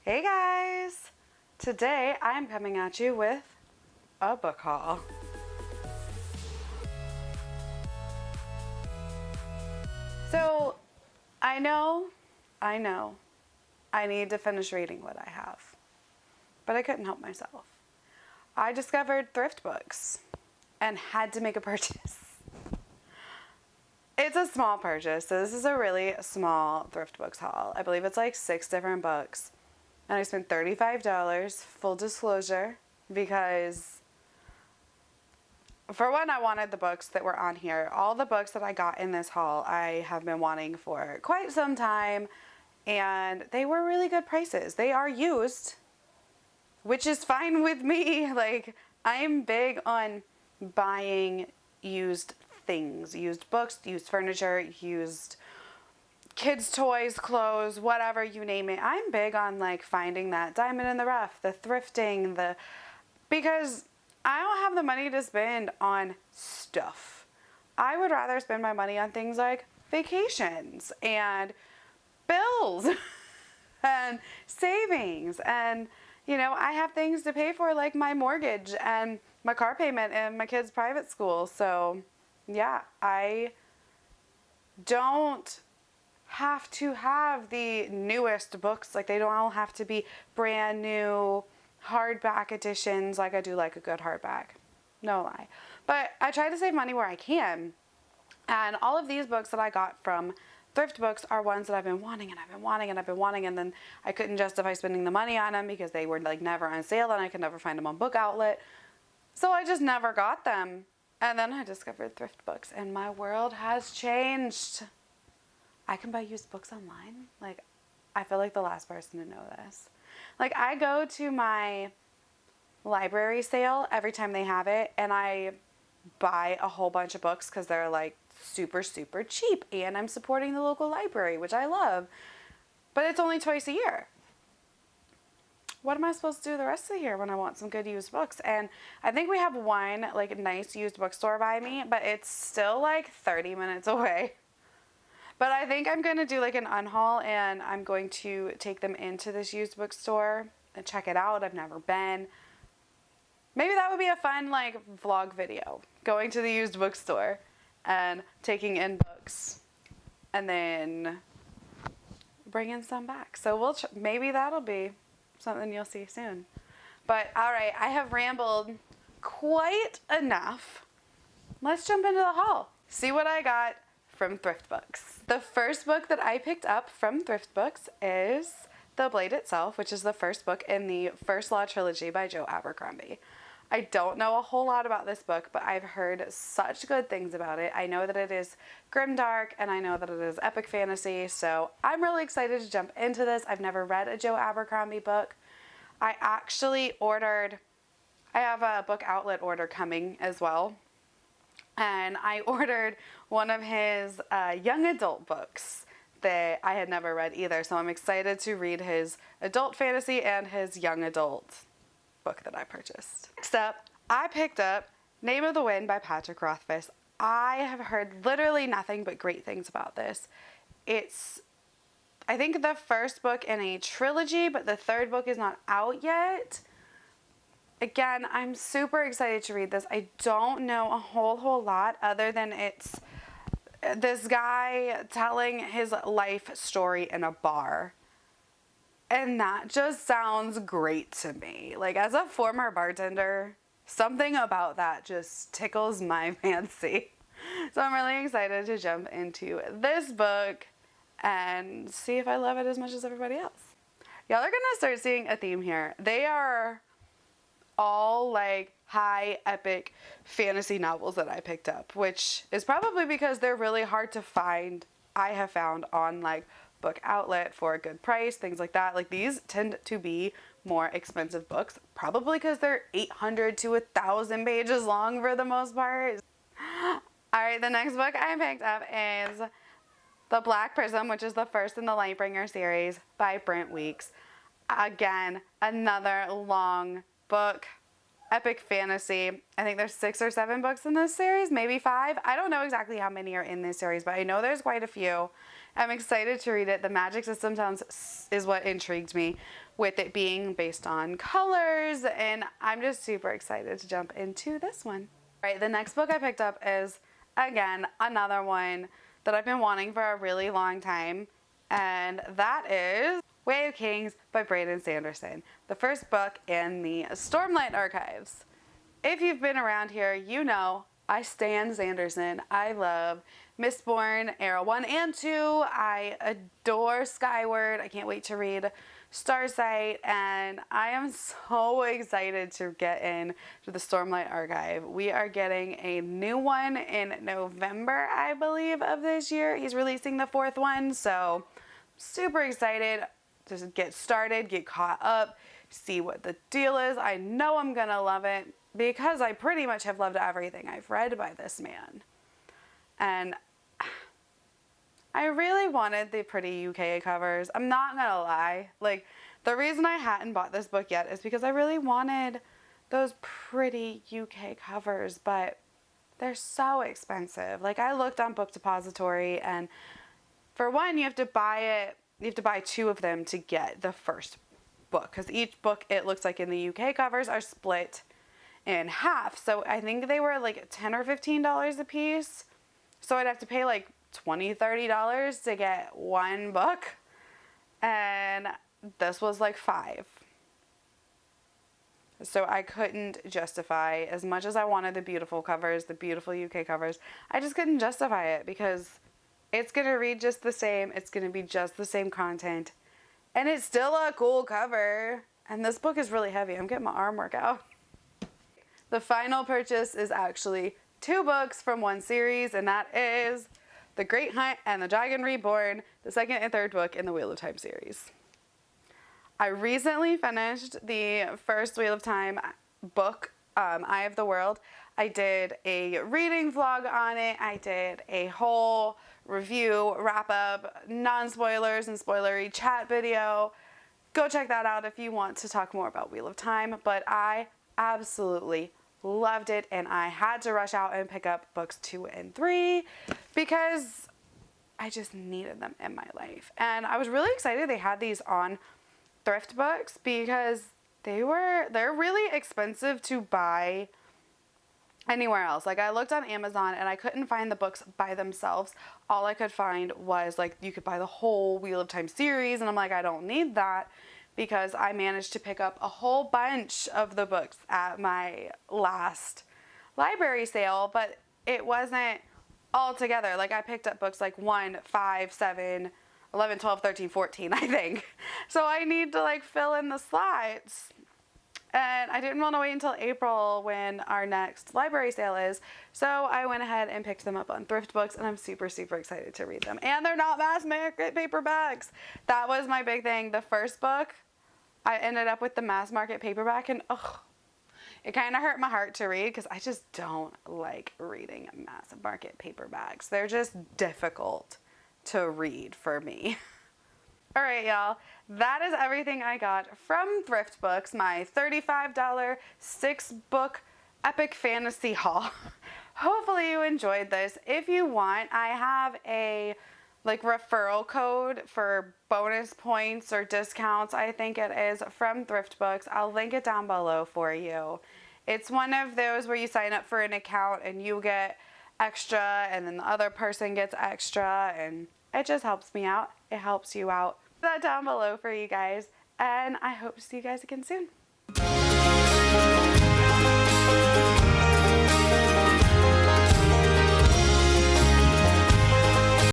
Hey guys! Today I'm coming at you with a book haul. So, I know, I need to finish reading what I have, but I couldn't help myself. I discovered ThriftBooks and had to make a purchase. It's a small purchase, so this is a really small ThriftBooks haul. I believe it's like 6 different books. And I spent $35, full disclosure, because for one, I wanted the books that were on here. All the books that I got in this haul, I have been wanting for quite some time, and they were really good prices. They are used, which is fine with me. Like, I'm big on buying used things, used books, used furniture, used kids' toys, clothes, whatever, you name it. I'm big on like finding that diamond in the rough, the thrifting, because I don't have the money to spend on stuff. I would rather spend my money on things like vacations and bills and savings, and I have things to pay for like my mortgage and my car payment and my kids' private school. So yeah, I don't have to have the newest books. Like, they don't all have to be brand new hardback editions like I do like a good hardback. No lie. But I try to save money where I can. And all of these books that I got from ThriftBooks are ones that I've been wanting and I've been wanting and I've been wanting, and then I couldn't justify spending the money on them because they were like never on sale and I could never find them on Book Outlet. So I just never got them. And then I discovered ThriftBooks and my world has changed. I can buy used books online. Like, I feel like the last person to know this. Like, I go to my library sale every time they have it, and I buy a whole bunch of books because they're like super, super cheap, and I'm supporting the local library, which I love. But it's only twice a year. What am I supposed to do the rest of the year when I want some good used books? And I think we have one like nice used bookstore by me, but it's still like 30 minutes away. But I think I'm going to do like an unhaul, and I'm going to take them into this used bookstore and check it out. I've never been. Maybe that would be a fun like vlog video, going to the used bookstore and taking in books and then bringing some back. So maybe that'll be something you'll see soon. But all right, I have rambled quite enough. Let's jump into the haul. See what I got from ThriftBooks. The first book that I picked up from ThriftBooks is The Blade Itself, which is the first book in the First Law trilogy by Abercrombie. I don't know a whole lot about this book, but I've heard such good things about it. I know that it is grimdark, and I know that it is epic fantasy, so I'm really excited to jump into this. I've never read a Abercrombie book. I have a Book Outlet order coming as well. And I ordered one of his young adult books that I had never read either. So I'm excited to read his adult fantasy and his young adult book that I purchased. Next up, I picked up Name of the Wind by Patrick Rothfuss. I have heard literally nothing but great things about this. It's, I think, the first book in a trilogy, but the third book is not out yet. Again, I'm super excited to read this. I don't know a whole lot other than it's this guy telling his life story in a bar. And that just sounds great to me. Like, as a former bartender, something about that just tickles my fancy. So I'm really excited to jump into this book and see if I love it as much as everybody else. Y'all are gonna start seeing a theme here. They are all like high epic fantasy novels that I picked up, which is probably because they're really hard to find. I have found on like Book Outlet for a good price, things like that. Like, these tend to be more expensive books, probably because they're 800 to 1,000 pages long for the most part. All right, the next book I picked up is The Black Prism, which is the first in the Lightbringer series by Brent. Again, another long book, epic fantasy. I think there's 6 or 7 books in this series, maybe 5. I don't know exactly how many are in this series, but I know there's quite a few. I'm excited to read it. The magic system is what intrigued me, with it being based on colors, and I'm just super excited to jump into this one. All right, the next book I picked up is, again, another one that I've been wanting for a really long time, and that is Way of Kings by Brent and Sanderson, the first book in the Stormlight Archives. If you've been around here, you know I stan Sanderson. I love Mistborn, Era 1 and 2. I adore Skyward. I can't wait to read Starsight, and I am so excited to get into the Stormlight Archive. We are getting a new one in November, I believe, of this year. He's releasing the 4th one, so super excited to get started, get caught up, see what the deal is. I know I'm gonna love it because I pretty much have loved everything I've read by this man. And I really wanted the pretty UK covers. I'm not gonna lie. Like, the reason I hadn't bought this book yet is because I really wanted those pretty UK covers, but they're so expensive. Like, I looked on Book Depository, and for one, you have to buy 2 of them to get the first book, because each book, it looks like in the UK covers, are split in half. So I think they were like $10 or $15 a piece. So I'd have to pay like $20, $30 to get one book, and this was like $5. So I couldn't justify, as much as I wanted the beautiful covers, the beautiful UK covers, I just couldn't justify it because it's going to read just the same. It's going to be just the same content, and it's still a cool cover. And this book is really heavy. I'm getting my arm workout. The final purchase is actually 2 books from one series, and that is The Great Hunt and the Dragon Reborn, the 2nd and 3rd book in the Wheel of Time series. I recently finished the first Wheel of Time book, Eye of the World. I did a reading vlog on it. I did a whole review, wrap-up, non-spoilers and spoilery chat video. Go check that out if you want to talk more about Wheel of Time, but I absolutely loved it, and I had to rush out and pick up books 2 and 3 because I just needed them in my life. And I was really excited they had these on ThriftBooks because they're really expensive to buy anywhere else. Like, I looked on Amazon and I couldn't find the books by themselves. All I could find was like you could buy the whole Wheel of Time series, and I'm like, I don't need that, because I managed to pick up a whole bunch of the books at my last library sale, but it wasn't all together. Like, I picked up books like 1, 5, 7, 11, 12, 13, 14, I think. So I need to like fill in the slots. And I didn't want to wait until April when our next library sale is. So I went ahead and picked them up on ThriftBooks, and I'm super, super excited to read them. And they're not mass market paperbacks. That was my big thing. The first book, I ended up with the mass market paperback, and it kind of hurt my heart to read because I just don't like reading mass market paperbacks. They're just difficult to read for me. All right, y'all, that is everything I got from ThriftBooks, my $35 6-book epic fantasy haul. Hopefully you enjoyed this. If you want, I have a referral code for bonus points or discounts, I think it is, from ThriftBooks. I'll link it down below for you. It's one of those where you sign up for an account and you get extra, and then the other person gets extra, and it just helps me out. It helps you out. That down below for you guys, and I hope to see you guys again soon.